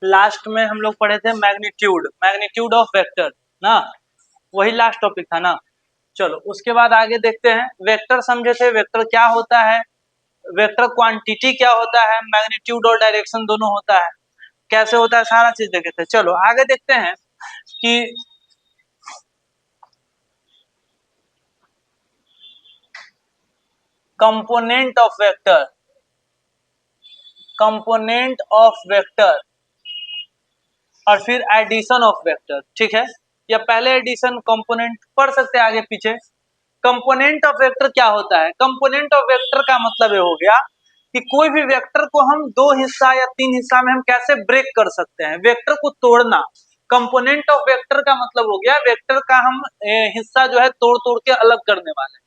Last में हम लोग पढ़े थे मैग्नीट्यूड ऑफ वेक्टर ना, वही लास्ट टॉपिक था ना। चलो उसके बाद आगे देखते हैं, वेक्टर समझे थे, वेक्टर क्या होता है, वेक्टर क्वांटिटी क्या होता है, मैग्नीट्यूड और डायरेक्शन दोनों होता है, कैसे होता है, सारा चीज देखे थे। चलो आगे देखते हैं कि component of vector, component of vector और फिर एडिशन ऑफ वेक्टर, ठीक है। या पहले एडिशन कंपोनेंट पढ़ सकते हैं आगे पीछे। कंपोनेंट ऑफ वेक्टर क्या होता है, कंपोनेंट ऑफ वेक्टर का मतलब ये हो गया कि कोई भी वेक्टर को हम दो हिस्सा या तीन हिस्सा में हम कैसे ब्रेक कर सकते हैं, वेक्टर को तोड़ना। कंपोनेंट ऑफ वेक्टर का मतलब हो गया वेक्टर का हम हिस्सा जो है तोड़ तोड़ के अलग करने वाले।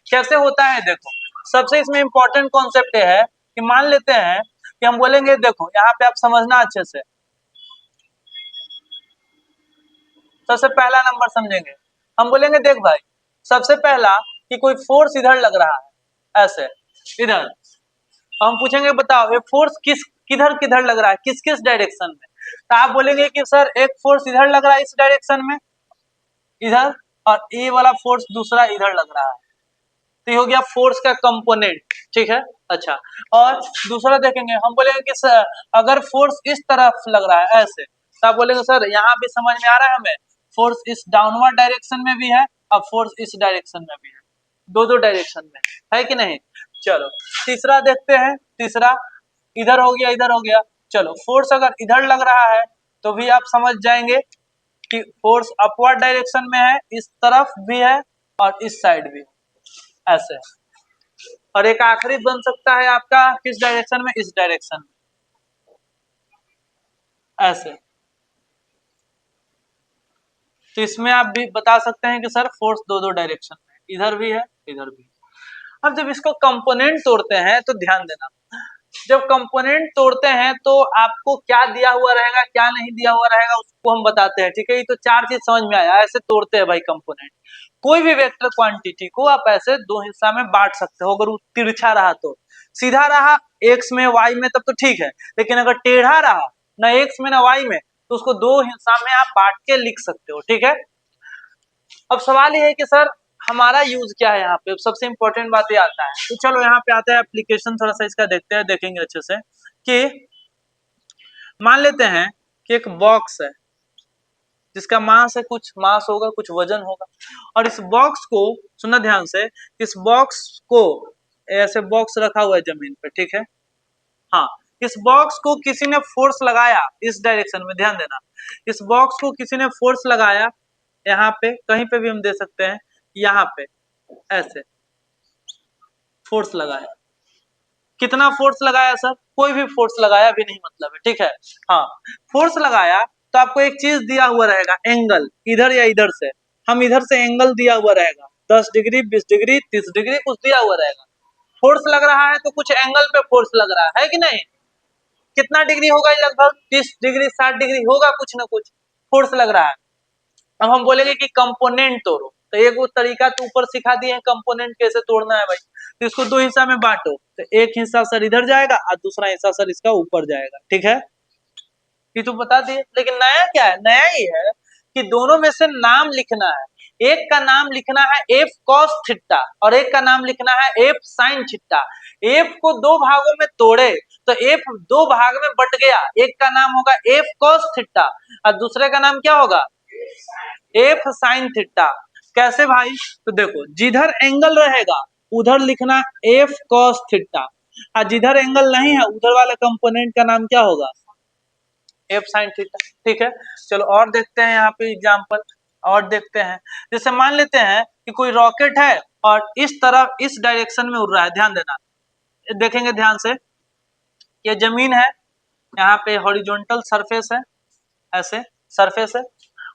कैसे होता है देखो, सबसे इसमें इंपॉर्टेंट कॉन्सेप्ट है कि मान लेते हैं कि हम बोलेंगे, देखो यहाँ पे आप समझना अच्छे से, सबसे पहला नंबर समझेंगे, हम बोलेंगे देख भाई, सबसे पहला कि कोई फोर्स इधर लग रहा है, ऐसे इधर, हम पूछेंगे बताओ ये फोर्स किस किधर किधर लग रहा है, किस किस डायरेक्शन में। तो आप बोलेंगे कि सर एक फोर्स इधर लग रहा है इस डायरेक्शन में, इधर, और ये वाला फोर्स दूसरा इधर लग रहा है। तो ये हो गया फोर्स का कंपोनेंट, ठीक है। अच्छा, और दूसरा देखेंगे, हम बोलेंगे कि सर अगर फोर्स इस तरफ लग रहा है ऐसे, तो आप बोलेंगे सर यहाँ भी समझ में आ रहा है हमें, फोर्स इस डाउनवर्ड डायरेक्शन में भी है और फोर्स इस डायरेक्शन में भी है, दो दो डायरेक्शन में है कि नहीं। चलो तीसरा देखते हैं, तीसरा इधर हो गया इधर हो गया। चलो फोर्स अगर इधर लग रहा है तो भी आप समझ जाएंगे कि फोर्स अपवर्ड डायरेक्शन में है, इस तरफ भी है और इस साइड भी है, ऐसे। और एक आखिरी बन सकता है आपका किस डायरेक्शन में, इस डायरेक्शन में, ऐसे। तो इसमें आप भी बता सकते हैं कि सर फोर्स दो दो डायरेक्शन में, इधर भी है इधर भी। अब जब इसको कंपोनेंट तोड़ते हैं तो ध्यान देना, जब कंपोनेंट तोड़ते हैं तो आपको क्या दिया हुआ रहेगा क्या नहीं दिया हुआ रहेगा उसको हम बताते हैं, ठीक है। ये तो चार चीज समझ में आया, ऐसे तोड़ते हैं भाई कंपोनेंट। कोई भी वेक्टर क्वांटिटी को आप ऐसे दो हिस्सा में बांट सकते हो, अगर वो तिरछा रहा तो, सीधा रहा एक्स में वाई में तब तो ठीक है, लेकिन अगर टेढ़ा रहा ना एक्स में ना वाई में तो उसको दो हिस्सा में आप बांट के लिख सकते हो, ठीक है। अब सवाल ये है कि सर हमारा यूज क्या है यहाँ पे, सबसे इंपॉर्टेंट बात ये आता है। तो चलो यहाँ पे आता है एप्लीकेशन, थोड़ा सा इसका देखते हैं, देखेंगे अच्छे से कि मान लेते हैं कि एक बॉक्स है जिसका मास है, कुछ मास होगा कुछ वजन होगा, और इस बॉक्स को सुनना ध्यान से, इस बॉक्स को ऐसे बॉक्स रखा हुआ है जमीन पे, ठीक है। हाँ, इस बॉक्स को किसी ने फोर्स लगाया इस डायरेक्शन में, ध्यान देना, इस बॉक्स को किसी ने फोर्स लगाया, यहाँ पे कहीं पे भी हम दे सकते हैं, यहाँ पे ऐसे फोर्स लगाया। कितना फोर्स लगाया सर, कोई भी फोर्स लगाया भी नहीं मतलब है, ठीक है। हाँ, फोर्स लगाया तो आपको एक चीज दिया हुआ रहेगा, एंगल, इधर या इधर से, हम इधर से एंगल दिया हुआ रहेगा 10 डिग्री 20 डिग्री 30 डिग्री कुछ दिया हुआ रहेगा। फोर्स लग रहा है तो कुछ एंगल पे फोर्स लग रहा है कि नहीं, कितना डिग्री होगा, लगभग 30 डिग्री 60 डिग्री होगा, कुछ ना कुछ फोर्स लग रहा है। अब हम बोलेंगे कि कंपोनेंट तोड़ो, तो एक वो तरीका तो ऊपर सिखा दिए हैं कंपोनेंट कैसे तोड़ना है भाई। तो इसको दो हिस्सा में बांटो, तो एक हिस्सा सर इधर जाएगा और दूसरा हिस्सा सर इसका ऊपर जाएगा, ठीक है। ये तो बता दिए, लेकिन नया क्या है, नया ये है कि दोनों में से नाम लिखना है। एक का नाम लिखना है एफ कॉस थीटा और एक का नाम लिखना है एफ साइन थीटा। एफ को दो भागों में तोड़े तो एफ दो भाग में बट गया, एक का नाम होगा एफ कॉस थीटा और दूसरे का नाम क्या होगा एफ साइन थीटा। कैसे भाई, तो देखो जिधर एंगल रहेगा उधर लिखना एफ कॉस थीटा, और जिधर एंगल नहीं है उधर वाले कंपोनेंट का नाम क्या होगा एफ साइन थीटा, ठीक है। चलो और देखते हैं यहाँ पे एग्जांपल, और देखते हैं, जैसे मान लेते हैं कि कोई रॉकेट है और इस तरफ इस डायरेक्शन में उड़ रहा है, ध्यान देना, देखेंगे ध्यान से, ये जमीन है, यहाँ पे हॉरिजॉन्टल सरफेस है, ऐसे सरफेस है,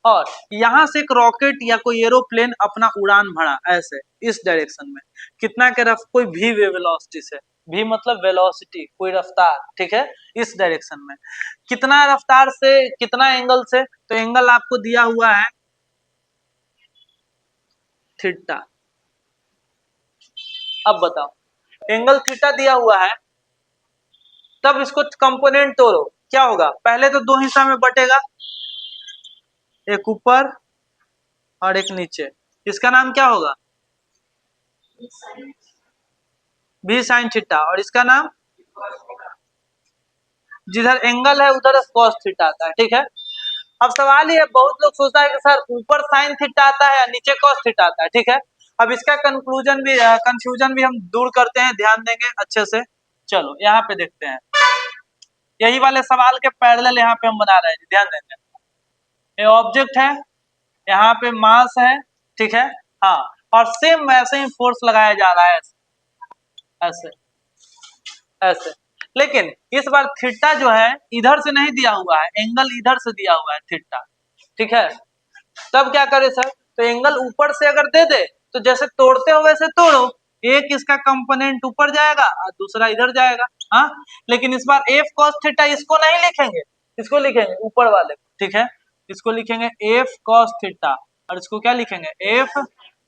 और यहाँ से एक रॉकेट या कोई एरोप्लेन अपना उड़ान भरा ऐसे इस डायरेक्शन में, कितना के रफ कोई भी वेलोसिटी से, भी मतलब वेलोसिटी कोई रफ्तार, ठीक है, इस डायरेक्शन में कितना रफ्तार से कितना एंगल से, तो एंगल आपको दिया हुआ है थीटा। अब बताओ एंगल थीटा दिया हुआ है, तब इसको कंपोनेंट तोड़ो, क्या होगा, पहले तो दो हिस्सा में बटेगा, एक ऊपर और एक नीचे, इसका नाम क्या होगा, भी साइन थीटा, और इसका नाम, जिधर एंगल है उधर कॉस थीटा आता है, ठीक है। अब सवाल ये, बहुत लोग सोचता है कि सर ऊपर साइन थीटा आता है या नीचे कॉस थीटा आता है, ठीक है। अब इसका कंफ्यूजन भी हम दूर करते हैं, ध्यान देंगे अच्छे से। चलो यहाँ पे देखते हैं, यही वाले सवाल के पैरेलल यहाँ पे हम बना रहे हैं, ध्यान देंगे। ये ऑब्जेक्ट है, यहाँ पे मास है, ठीक है, हाँ, और सेम वैसे ही फोर्स लगाया जा रहा है, ऐसे ऐसे, लेकिन इस बार थीटा जो है इधर से नहीं दिया हुआ है, एंगल इधर से दिया हुआ है थीटा, ठीक है। तब क्या करे सर, तो एंगल ऊपर से अगर दे दे तो जैसे तोड़ते हो वैसे तोड़ो, एक इसका कंपोनेंट ऊपर जाएगा और दूसरा इधर जाएगा, हाँ। लेकिन इस बार एफ कॉस थीटा इसको नहीं लिखेंगे, इसको लिखेंगे ऊपर वाले को, ठीक है, इसको लिखेंगे एफ कॉस थीटा, और इसको क्या लिखेंगे, एफ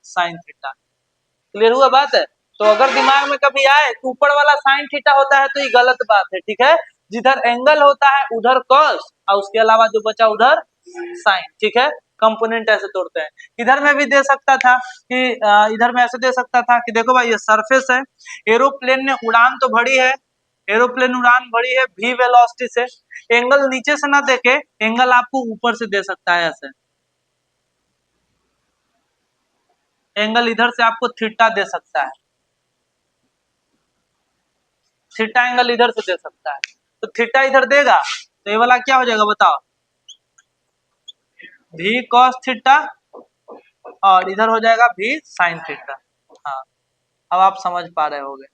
साइन थीटा। क्लियर हुआ बात है। तो अगर दिमाग में कभी आए तो ऊपर वाला साइन थीटा होता है तो ये गलत बात है, ठीक है। जिधर एंगल होता है उधर कॉस, और उसके अलावा जो बचा उधर साइन, ठीक है। कंपोनेंट ऐसे तोड़ते हैं। इधर में भी दे सकता था कि इधर में ऐसे दे सकता था कि देखो भाई ये सरफेस है, एरोप्लेन ने उड़ान तो भरी है, एरोप्लेन उड़ान भरी है v वेलोसिटी से, एंगल नीचे से ना देके एंगल आपको ऊपर से दे सकता है, ऐसे एंगल इधर से आपको थीटा दे सकता है, थीटा एंगल इधर से दे सकता है। तो थीटा इधर देगा तो ये वाला क्या हो जाएगा बताओ, भी कॉस थीटा, और इधर हो जाएगा भी साइन थीटा। हाँ, अब आप समझ पा रहे होंगे।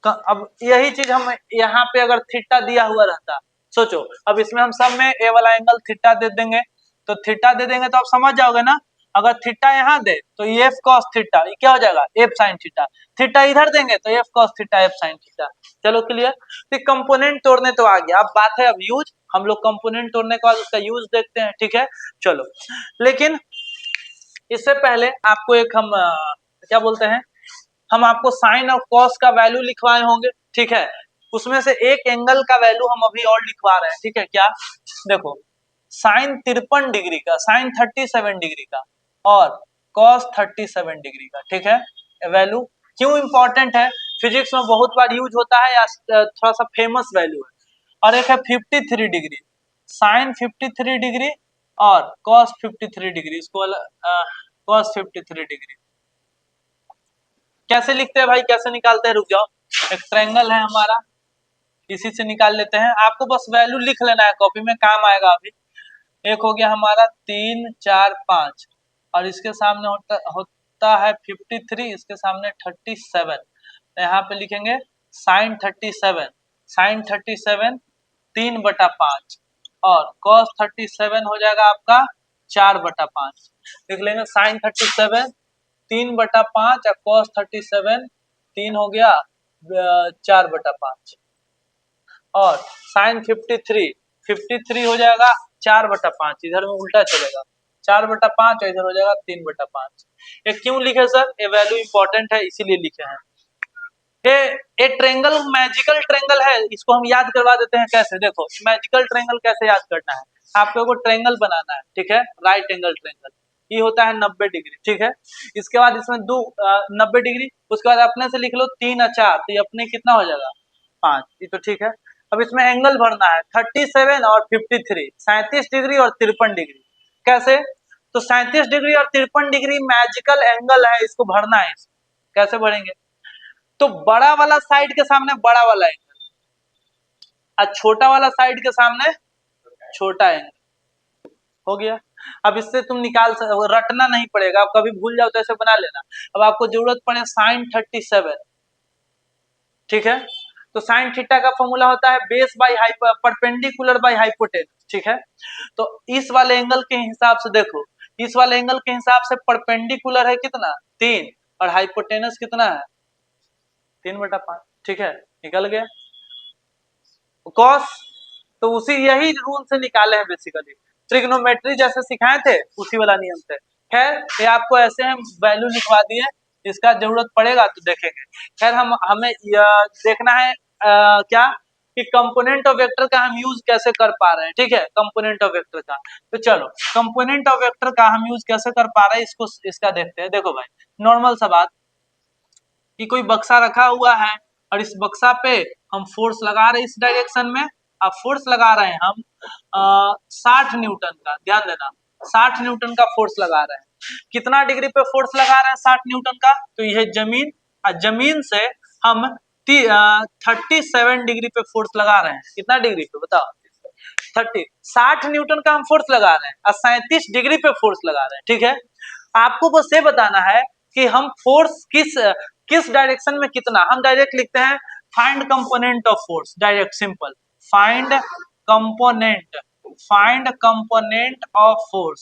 अब यही चीज हम यहाँ पे अगर थीटा दिया हुआ रहता, सोचो, अब इसमें हम सब में ए वाला एंगल थीटा दे देंगे, तो थीटा दे देंगे तो आप समझ जाओगे ना। अगर थीटा यहाँ दे तो ये एफ कॉस थीटा, ये क्या हो जाएगा, एफ साइन थीटा। थीटा इधर देंगे तो F cos theta, F sine theta. चलो क्लियर। तो कंपोनेंट तोड़ने तो आ गया, अब बात है अब यूज, हम लोग कंपोनेंट तोड़ने के बाद उसका यूज देखते हैं, ठीक है। चलो, लेकिन इससे पहले आपको एक हम क्या बोलते हैं, हम आपको साइन और कॉस का वैल्यू लिखवाए होंगे, ठीक है। उसमें से एक एंगल का वैल्यू हम अभी और लिखवा रहे हैं, ठीक है। क्या, देखो, साइन 53 डिग्री का, साइन 37 डिग्री का और कॉस 37 डिग्री का, ठीक है। वैल्यू क्यों इंपॉर्टेंट है, फिजिक्स में बहुत बार यूज होता है या थोड़ा सा फेमस वैल्यू है। और एक है 53 डिग्री, साइन 53 डिग्री और कॉस 53 डिग्री, इसको कॉस 53 डिग्री कैसे लिखते हैं भाई, कैसे निकालते हैं, रुक जाओ। एक ट्रायंगल है हमारा, इसी से निकाल लेते हैं, आपको बस वैल्यू लिख लेना है, कॉपी में काम आएगा अभी। एक हो गया हमारा 3 4 5, और इसके सामने होता है 53, इसके सामने 37, तो यहाँ पे लिखेंगे साइन 37, साइन 37 3/5, और कॉस 37 हो जाएगा आपका 4/5। लिख लेंगे साइन 37 3/5 और कॉस 37 3 हो गया 4/5, और साइन 53 हो जाएगा 4/5, इधर में उल्टा चलेगा 4/5 और इधर हो जाएगा 3/5। ये क्यों लिखे सर, ये वैल्यू इंपॉर्टेंट है इसीलिए लिखे हैं। ये ट्रेंगल मैजिकल ट्रेंगल है, इसको हम याद करवा देते हैं कैसे। देखो मैजिकल ट्रेंगल कैसे याद करना है, आपको को ट्रेंगल बनाना है, ठीक है, राइट एंगल ट्रेंगल, ये होता है 90 डिग्री, ठीक है। इसके बाद इसमें 90 डिग्री, उसके बाद अपने से लिख लो 3 और 4, तो ये अपने कितना हो जाएगा 5, ये तो ठीक है। अब इसमें एंगल भरना है 37 और 53, 37 डिग्री और 53 डिग्री। कैसे, तो 37 डिग्री और 53 डिग्री मैजिकल एंगल है, इसको भरना है। कैसे भरेंगे, तो बड़ा वाला साइड के सामने बड़ा वाला एंगल और छोटा वाला साइड के सामने छोटा एंगल, हो गया। अब इससे तुम निकाल रटना नहीं पड़ेगा, अब कभी भूल जाओ तो ऐसे बना लेना। अब आपको जरूरत पड़े साइन 37, ठीक है, तो साइन थीटा का फॉर्मूला होता है base by perpendicular by hypotenuse, ठीक है। तो इस वाले एंगल के हिसाब से देखो, इस वाले एंगल के हिसाब से परपेंडिकुलर है कितना 3 और हाइपोटेनस कितना है 3/5, ठीक है, निकल गया। कॉस तो उसी यही रूल से निकाले हैं, बेसिकली ट्रिग्नोमेट्री जैसे सिखाए थे उसी वाला नियम से। खैर ये आपको ऐसे हम वैल्यू लिखवा दिए, इसका जरूरत पड़ेगा तो देखेंगे। खैर हमें देखना है क्या कि कंपोनेंट ऑफ वेक्टर का हम यूज कैसे कर पा रहे हैं। ठीक है, कंपोनेंट ऑफ वेक्टर का, तो चलो कंपोनेंट ऑफ वेक्टर का हम यूज कैसे कर पा रहे हैं इसको इसका देखते हैं। देखो भाई, नॉर्मल सा बात कि कोई बक्सा रखा हुआ है और इस बक्सा पे हम फोर्स लगा रहे हैं इस डायरेक्शन में। अब फोर्स लगा रहे हैं हम 60 न्यूटन का, ध्यान देना 60 न्यूटन का फोर्स लगा रहे हैं। कितना डिग्री पे फोर्स लगा रहे हैं 60 न्यूटन का, तो यह जमीन, जमीन से हम 37 डिग्री पे फोर्स लगा रहे हैं। कितना डिग्री पे बताओ, 60 न्यूटन का हम फोर्स लगा रहे हैं और 37 डिग्री पे फोर्स लगा रहे हैं। ठीक है, आपको बस ये बताना है कि हम फोर्स किस डायरेक्शन में कितना, हम डायरेक्ट लिखते हैं find component of force, direct simple find component of force.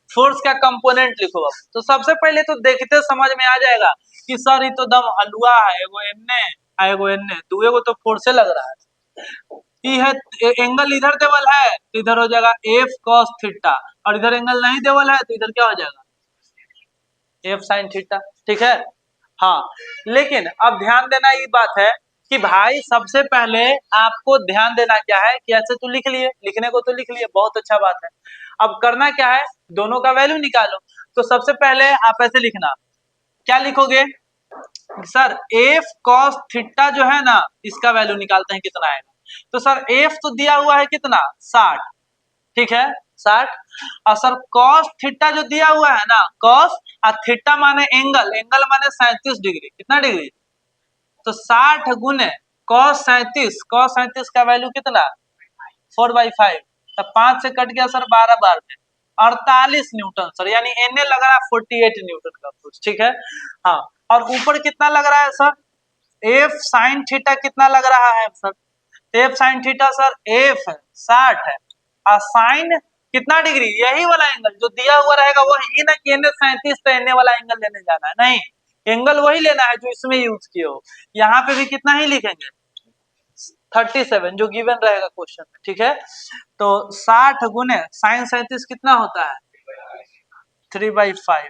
Force का कंपोनेंट लिखो। अब तो सबसे पहले तो देखते समझ में आ जाएगा कि सर ये तो दम हलवा है, एगो एन्ने एगो एन्ने, दुए को तो फोर्स लग रहा है। ये है एंगल इधर देवल है तो इधर हो जाएगा एफ कॉस थीटा, और इधर एंगल नहीं देवल है तो इधर क्या हो जाएगा एफ साइन थीटा। ठीक है, हाँ, लेकिन अब ध्यान देना ये बात है कि भाई सबसे पहले आपको ध्यान देना क्या है कि ऐसे तो लिख लिए, लिखने को तो लिख लिए, बहुत अच्छा बात है। अब करना क्या है, दोनों का वैल्यू निकालो। तो सबसे पहले आप ऐसे लिखना, क्या लिखोगे सर एफ कॉस थीटा जो है ना, इसका वैल्यू निकालते हैं कितना आएगा। तो सर एफ तो दिया हुआ है कितना 60, ठीक है 60, और सर कॉस थीटा जो दिया हुआ है ना, कॉस और थीटा माने एंगल, एंगल माने 37 डिग्री, कितना डिग्री, तो 60 गुने कॉस 37, कॉस 37 का वैल्यू कितना 4/5, तो 5 से कट गया सर 12 बार में 48 न्यूटन सर, यानी एन ए लग रहा है 48 न्यूटन का फोर्स। ठीक है, हाँ, और ऊपर कितना लग रहा है सर एफ साइन थीटा कितना लग रहा है sir, F sine theta sir F 60 है और साइन कितना डिग्री, यही वाला एंगल जो दिया हुआ रहेगा वही ना, कि एन ए 37 तो एन ए वाला एंगल लेने जाना है, नहीं, एंगल वही लेना है जो इसमें यूज किए हो। यहाँ पे भी कितना ही लिखेंगे 37 जो गिवन रहेगा क्वेश्चन में। ठीक है, तो 60 गुने साइन 37 कितना होता है 3/5,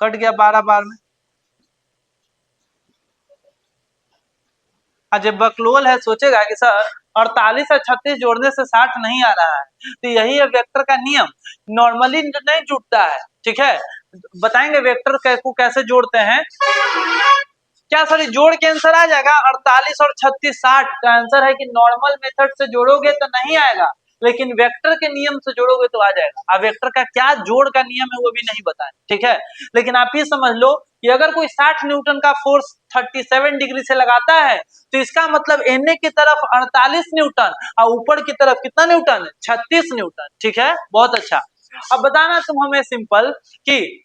कट गया 12 बार में। जब बकलोल है सोचेगा कि सर 48 और 36 जोड़ने से 60 नहीं आ रहा है, तो यही है वेक्टर का नियम, नॉर्मली नहीं जुड़ता है। ठीक है, बताएंगे वेक्टर को कैसे जोड़ते हैं। क्या सर जोड़ के आंसर आ जाएगा 48 और 36 60 का आंसर है कि नॉर्मल मेथड से जोड़ोगे तो नहीं आएगा, लेकिन वेक्टर के नियम से जोड़ोगे तो आ जाएगा। अब वेक्टर का क्या जोड़ का नियम है वो भी नहीं बताएं। ठीक है, लेकिन आप ये समझ लो कि अगर कोई 60 न्यूटन का फोर्स 37 डिग्री से लगाता है तो इसका मतलब एनए की तरफ 48 न्यूटन और ऊपर की तरफ कितना न्यूटन है 36 न्यूटन। ठीक है, बहुत अच्छा। अब बताना तुम हमें सिंपल कि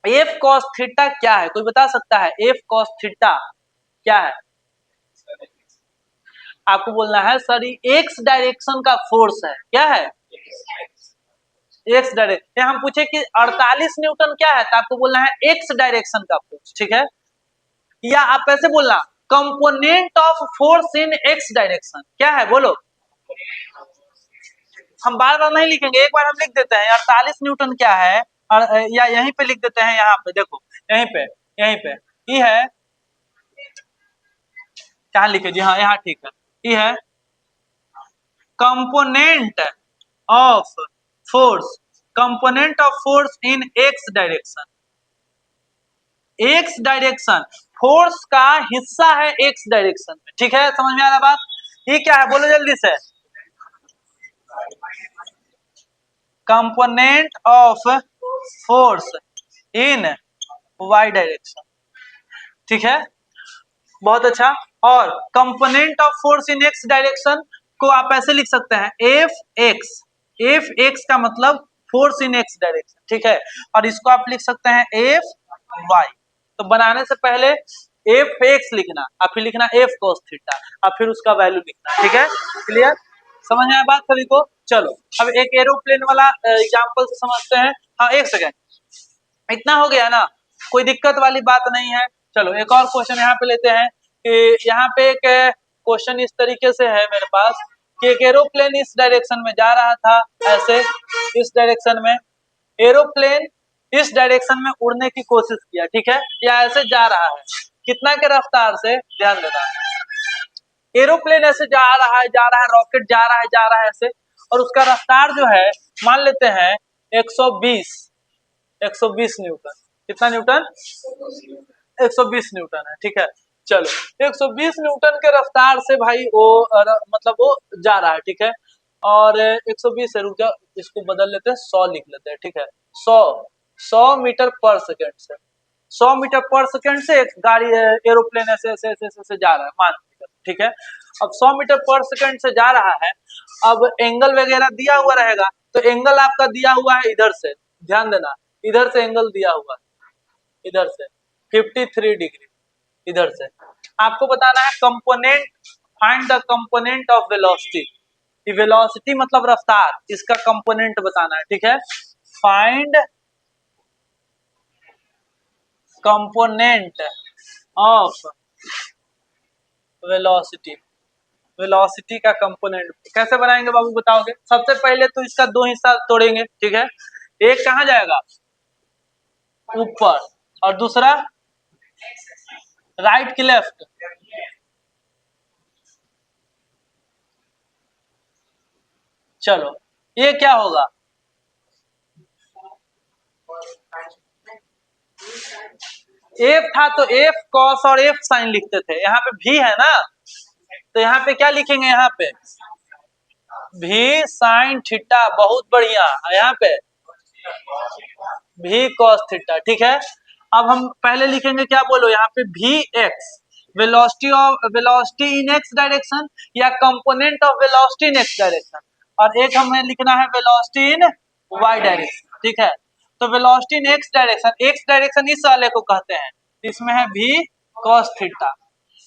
एफ कॉस थीटा क्या है, कोई बता सकता है एफ कॉस थीटा क्या है। आपको बोलना है सर ये एक्स डायरेक्शन का फोर्स है, क्या है एक्स डायरेक्शन। हम पूछे कि 48 न्यूटन क्या है तो आपको बोलना है एक्स डायरेक्शन का फोर्स। ठीक है, या आप ऐसे बोलना component of force in x direction, क्या है बोलो। हम बार बार नहीं लिखेंगे, एक बार हम लिख देते हैं 48 न्यूटन क्या है, और या यहीं पे लिख देते हैं, यहाँ पे देखो यहीं पे ये है, कहाँ लिखे जी, हाँ यहाँ ठीक है, ये है component of force, component of force in x direction. X direction force का हिस्सा है एक्स डायरेक्शन में। ठीक है, समझ में आ रहा बात, ये क्या है बोलो जल्दी से, component of force in Y direction. ठीक है, बहुत अच्छा। और component of force in x direction को आप ऐसे लिख सकते हैं एफ एक्स का मतलब फोर्स इन एक्स डायरेक्शन। ठीक है, और इसको आप लिख सकते हैं एफ वाई। तो बनाने से पहले एफ एक्स लिखना और फिर लिखना एफ कॉस थीटा और फिर उसका वैल्यू लिखना। ठीक है, क्लियर, समझ में आया बात सभी को। चलो अब एक एरोप्लेन वाला एग्जांपल से समझते हैं। हाँ एक सेकेंड, इतना हो गया ना, कोई दिक्कत वाली बात नहीं है। चलो एक और क्वेश्चन यहाँ पे लेते हैं कि यहाँ पे एक क्वेश्चन इस तरीके से है मेरे पास कि एक एरोप्लेन इस डायरेक्शन में जा रहा था, ऐसे इस डायरेक्शन में एरोप्लेन इस डायरेक्शन में उड़ने की कोशिश किया, ठीक है, या ऐसे जा रहा है, कितना के रफ्तार से, ध्यान देना, एरोप्लेन ऐसे जा रहा है, रॉकेट जा रहा है ऐसे, और उसका रफ्तार जो है मान लेते हैं 120 न्यूटन, कितना न्यूटन, 120 न्यूटन है, ठीक है। चलो 120 न्यूटन के रफ्तार से भाई वो मतलब वो जा रहा है, ठीक है, और 120 है, रुक जाओ इसको बदल लेते हैं, 100 लिख लेते हैं, ठीक है, 100 मीटर पर सेकेंड से, 100 मीटर पर सेकेंड से एक गाड़ी एरोप्लेन ऐसे ऐसे ऐसे ऐसे जा रहा है, मान लीजिए, ठीक है। अब 100 मीटर पर सेकेंड से जा रहा है, अब एंगल वगैरह दिया हुआ रहेगा, तो एंगल आपका दिया हुआ है इधर से, ध्यान देना, इधर से एंगल दिया हुआ है, इधर से 53 डिग्री, इधर से आपको बताना है component, find the component of velocity, velocity मतलब रफ्तार, इसका कंपोनेंट बताना है, ठीक है, find component of velocity, velocity का कंपोनेंट कैसे बनाएंगे बाबू बताओगे? सबसे पहले तो इसका दो हिस्सा तोड़ेंगे, ठीक है, एक कहां जाएगा, ऊपर, और दूसरा राइट की लेफ्ट, चलो ये क्या होगा, एफ था तो एफ कॉस और एफ साइन लिखते थे, यहाँ पे भी है ना, तो यहाँ पे क्या लिखेंगे, यहाँ पे भी साइन थीटा, बहुत बढ़िया, यहाँ पे भी कॉस थीटा, ठीक है। अब हम पहले लिखेंगे क्या, बोलो यहाँ पे भी x, velocity in x direction, या component of velocity in x direction, और एक हमें लिखना है वेलोसिटी इन वाई डायरेक्शन, ठीक है। तो वेलोसिटी इन एक्स डायरेक्शन इस वाले को कहते हैं, इसमें है भी कॉस थीटा,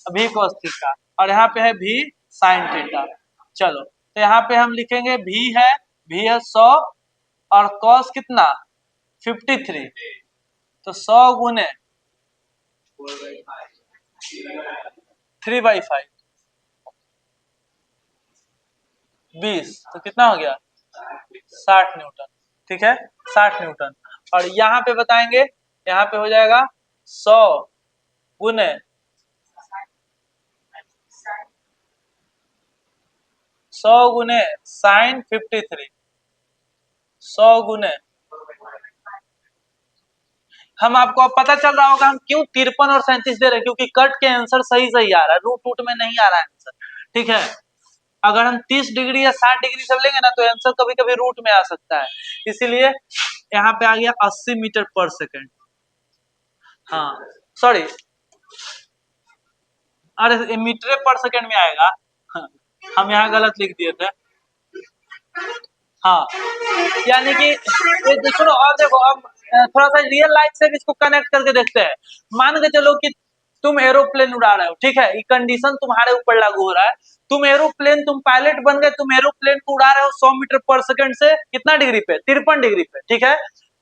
भी कॉस थीटा, और यहाँ पे है भी साइन थीटा। चलो तो यहाँ पे हम लिखेंगे भी है 100, और कॉस कितना 53, तो 100 गुने 3/5 20, तो कितना हो गया 60 न्यूटन, ठीक है, 60 न्यूटन। और यहाँ पे बताएंगे, यहाँ पे हो जाएगा 100 गुने 100 गुने साइन 53, 100 गुने, हम आपको अब पता चल रहा होगा हम क्यों 53 और 37 दे रहे हैं, क्योंकि कट के आंसर सही सही आ रहा है, रूट रूट में नहीं आ रहा है आंसर, ठीक है। अगर हम 30 डिग्री या 60 डिग्री सब लेंगे ना, तो आंसर कभी कभी रूट में आ सकता है, इसीलिए यहाँ पे आ गया 80 मीटर पर सेकेंड, हाँ सॉरी, अरे मीटर पर सेकेंड में आएगा, हाँ, हम यहाँ गलत लिख दिए थे, हाँ, यानी कि सुनो, और देखो अब थोड़ा सा रियल लाइफ से भी इसको कनेक्ट करके देखते हैं। मान के चलो कि तुम एरोप्लेन उड़ा रहे हो, ठीक है, ये कंडीशन तुम्हारे ऊपर लागू हो रहा है, तुम एरोप्लेन, तुम पायलट बन गए, तुम एरोप्लेन को उड़ा रहे हो 100 मीटर पर सेकंड से, कितना डिग्री पे, 53 डिग्री पे, ठीक है।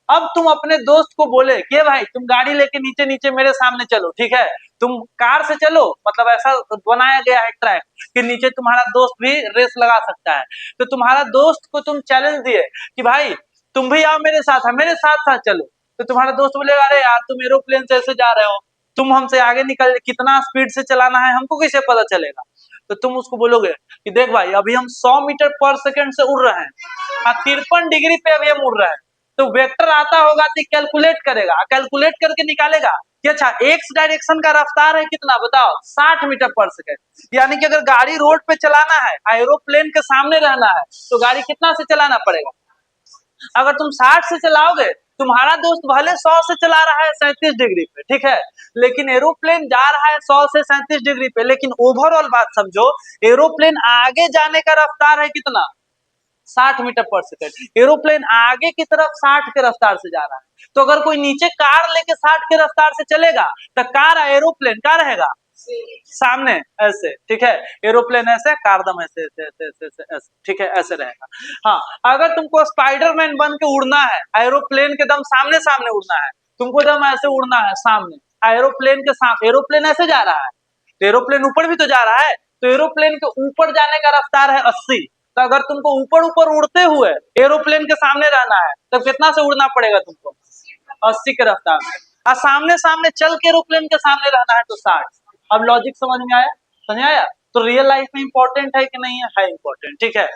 अब तुम अपने दोस्त को बोले कि भाई तुम गाड़ी लेके नीचे नीचे मेरे सामने चलो, ठीक है, तुम कार से चलो, मतलब ऐसा बनाया गया है ट्रैक कि नीचे तुम्हारा दोस्त भी रेस लगा सकता है, तो तुम्हारा दोस्त को तुम चैलेंज दिए कि भाई तुम भी आओ मेरे साथ, मेरे साथ साथ चलो, तो तुम्हारा दोस्त बोलेगा अरे यार तुम एरोप्लेन से ऐसे जा रहे हो, तुम हमसे आगे निकल, कितना स्पीड से चलाना है हमको कैसे पता चलेगा, तो तुम उसको बोलोगे कि देख भाई अभी हम 100 मीटर पर सेकंड से उड़ रहे हैं और 53 डिग्री पे अभी हम उड़ रहे हैं, तो वेक्टर आता होगा तो कैलकुलेट करेगा, कैलकुलेट करके निकालेगा कि अच्छा एक्स डायरेक्शन का रफ्तार है कितना, बताओ 60 मीटर पर सेकंड, यानी कि अगर गाड़ी रोड पे चलाना है, एरोप्लेन के सामने रहना है, तो गाड़ी कितना से चलाना पड़ेगा, अगर तुम 60 से चलाओगे, तुम्हारा दोस्त भले 100 से चला रहा है 37 डिग्री पे, ठीक है, लेकिन एरोप्लेन जा रहा है 100 से 37 डिग्री पे, लेकिन ओवरऑल बात समझो, एरोप्लेन आगे जाने का रफ्तार है कितना 60 मीटर पर सेकंड, एरोप्लेन आगे की तरफ 60 के रफ्तार से जा रहा है, तो अगर कोई नीचे कार लेके 60 के रफ्तार से चलेगा, तो कार एरोप्लेन का रहेगा सामने ऐसे, ठीक है, एरोप्लेन ऐसे, कारदम ऐसे ऐसे ऐसे ऐसे ऐसे ऐसे, ठीक है, ऐसे रहेगा। हाँ, अगर तुमको स्पाइडरमैन बन के उड़ना है, एरोप्लेन के दम सामने सामने उड़ना है, तुमको दम ऐसे उड़ना है सामने, एरोप्लेन के सामने, एरोप्लेन ऐसे जा रहा है, तो एरोप्लेन ऊपर भी तो जा रहा है, तो एरोप्लेन के ऊपर जाने का रफ्तार है 80, तो अगर तुमको ऊपर ऊपर उड़ते हुए एरोप्लेन के सामने रहना है, तो कितना से उड़ना पड़ेगा तुमको 80 के रफ्तार से, और सामने सामने चल के एरोप्लेन के सामने रहना है तो 60। अब लॉजिक समझ में आया? समझ में आया? तो रियल लाइफ में इंपॉर्टेंट है कि नहीं है इंपॉर्टेंट। ठीक है,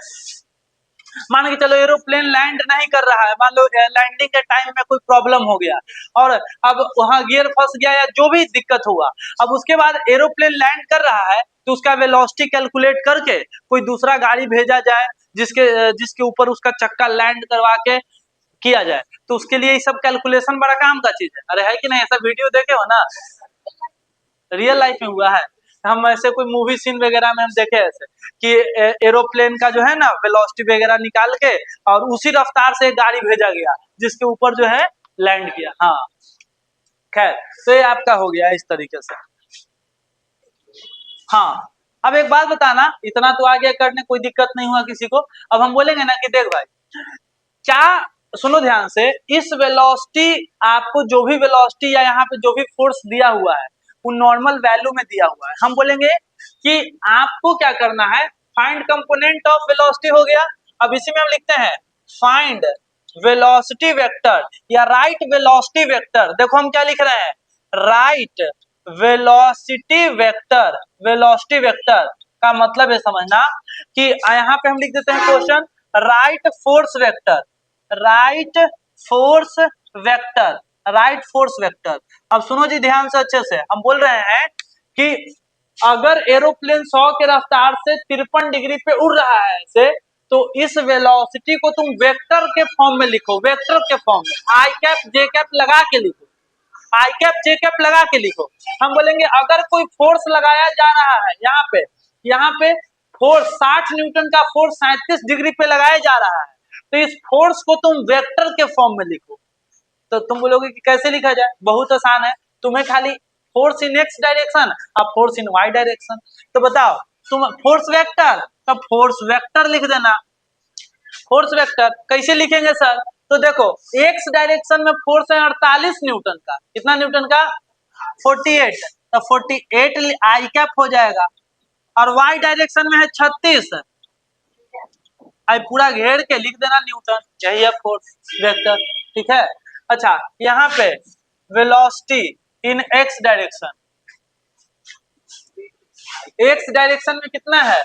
मान के चलो एरोप्लेन लैंड नहीं कर रहा है, मान लो लैंडिंग के टाइम में कोई प्रॉब्लम हो गया और अब वहां गियर फंस गया या जो भी दिक्कत हुआ, अब उसके बाद एरोप्लेन लैंड कर रहा है तो उसका वेलोसिटी कैलकुलेट करके कोई दूसरा गाड़ी भेजा जाए जिसके जिसके ऊपर उसका चक्का लैंड करवा के किया जाए, तो उसके लिए ये सब कैलकुलेशन बड़ा काम का चीज है। अरे है कि नहीं? ऐसा वीडियो देखे हो ना, रियल लाइफ में हुआ है। हम ऐसे कोई मूवी सीन वगैरह में हम देखे ऐसे कि एरोप्लेन का जो है ना वेलोसिटी वगैरह निकाल के और उसी रफ्तार से गाड़ी भेजा गया जिसके ऊपर जो है लैंड किया। हाँ खैर, तो ये आपका हो गया इस तरीके से। हाँ, अब एक बात बताना, इतना तो आगे करने कोई दिक्कत नहीं हुआ किसी को। अब हम बोलेंगे ना कि देख भाई, क्या, सुनो ध्यान से, इस वेलोसिटी, आपको जो भी वेलोसिटी या यहाँ पे जो भी फोर्स दिया हुआ है वो नॉर्मल वैल्यू में दिया हुआ है। हम बोलेंगे कि आपको क्या करना है, फाइंड कंपोनेंट ऑफ वेलोसिटी हो गया। अब इसी में हम लिखते हैं फाइंड वेलोसिटी वेक्टर या राइट वेलोसिटी वेक्टर। देखो हम क्या लिख रहे हैं, right velocity vector. Velocity vector का मतलब है समझना कि यहाँ पे हम लिख देते हैं question right force vector, right force vector, right force vector. अब सुनो जी ध्यान से अच्छे से, हम बोल रहे हैं कि अगर एरोप्लेन 100 के रफ्तार से 53 डिग्री पे उड़ रहा है ऐसे, तो इस वेलोसिटी को तुम वेक्टर के फॉर्म में लिखो, वेक्टर के फॉर्म में, आई कैप जे कैप लगा के लिखो, आई कैप जे कैप लगा के लिखो। हम बोलेंगे अगर कोई फोर्स लगाया जा रहा है यहाँ पे फोर्स 60 न्यूटन का फोर्स 37 डिग्री पे लगाया जा रहा है, तो इस फोर्स को तुम वेक्टर के फॉर्म में लिखो। तो तुम बोलोगे कि कैसे लिखा जाए, बहुत आसान है, तुम्हें खाली फोर्स इन एक्स डायरेक्शन और फोर्स इन वाई डायरेक्शन, तो बताओ तुम फोर्स वेक्टर, तो फोर्स वेक्टर लिख देना। फोर्स वेक्टर कैसे लिखेंगे सर, तो देखो एक्स डायरेक्शन में फोर्स है 48 न्यूटन का, कितना न्यूटन का, 48, तो 48 आई कैप हो जाएगा, और वाई डायरेक्शन में है 36, आई पूरा घेर के लिख देना न्यूटन, यही है फोर्स वेक्टर। ठीक है, अच्छा यहाँ पे velocity in x direction, x direction में कितना है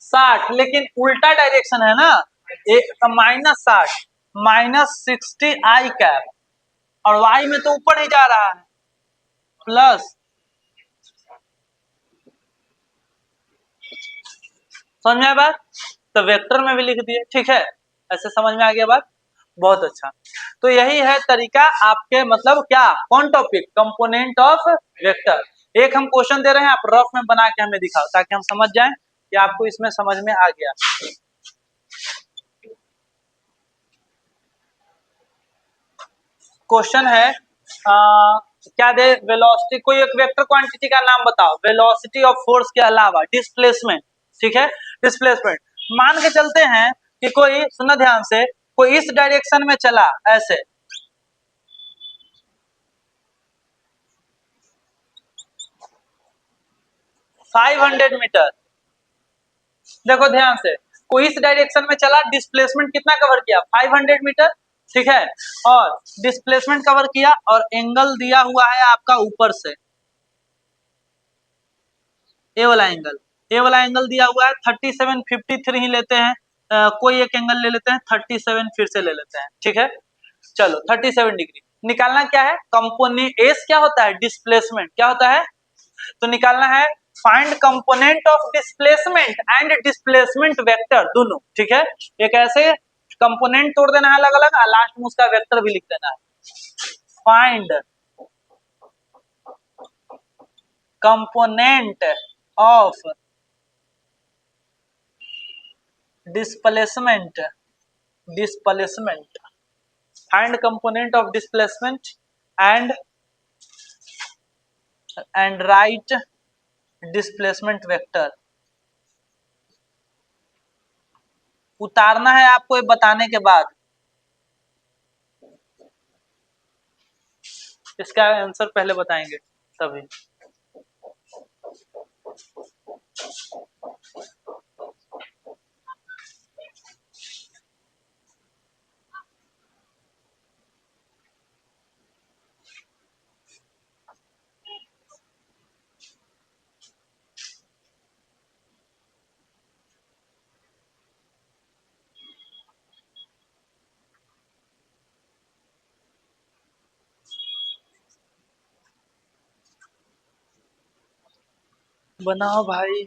60, लेकिन उल्टा डायरेक्शन है ना, -60, -60 आई कैप, और वाई में तो ऊपर ही जा रहा है प्लस, समझ में आया बात? तो वेक्टर में भी लिख दिए। ठीक है, ऐसे समझ में आ गया बात, बहुत अच्छा। तो यही है तरीका आपके, मतलब क्या, कौन टॉपिक, कंपोनेंट ऑफ वेक्टर। एक हम क्वेश्चन दे रहे हैं, आप रफ में बना के हमें दिखाओ ताकि हम समझ जाएं कि आपको इसमें समझ में आ गया। क्वेश्चन है क्या दे, वेलोसिटी, कोई एक वेक्टर क्वांटिटी का नाम बताओ, वेलोसिटी ऑफ फोर्स के अलावा डिस्प्लेसमेंट। ठीक है, डिस्प्लेसमेंट मान के चलते हैं कि कोई, सुनो ध्यान से, कोई इस डायरेक्शन में चला ऐसे, 500 मीटर, देखो ध्यान से, कोई इस डायरेक्शन में चला, डिस्प्लेसमेंट कितना कवर किया, 500 मीटर। ठीक है, और डिस्प्लेसमेंट कवर किया और एंगल दिया हुआ है आपका ऊपर से, ए वाला एंगल, ए वाला एंगल दिया हुआ है 3753 ही लेते हैं, कोई एक एंगल ले लेते हैं 37, फिर से ले लेते हैं। ठीक है, चलो 37 डिग्री निकालना क्या है, कंपोनेंट एस क्या होता है, डिस्प्लेसमेंट क्या होता है, तो निकालना है find component of displacement and displacement vector दोनों। ठीक है, एक ऐसे कंपोनेंट तोड़ देना है अलग अलग, लास्ट में उसका वेक्टर भी लिख देना है। Find component of displacement, displacement, find component of displacement and right displacement vector. उतारना है आपको ये बताने के बाद, इसका आंसर पहले बताएंगे तभी। बनाओ भाई।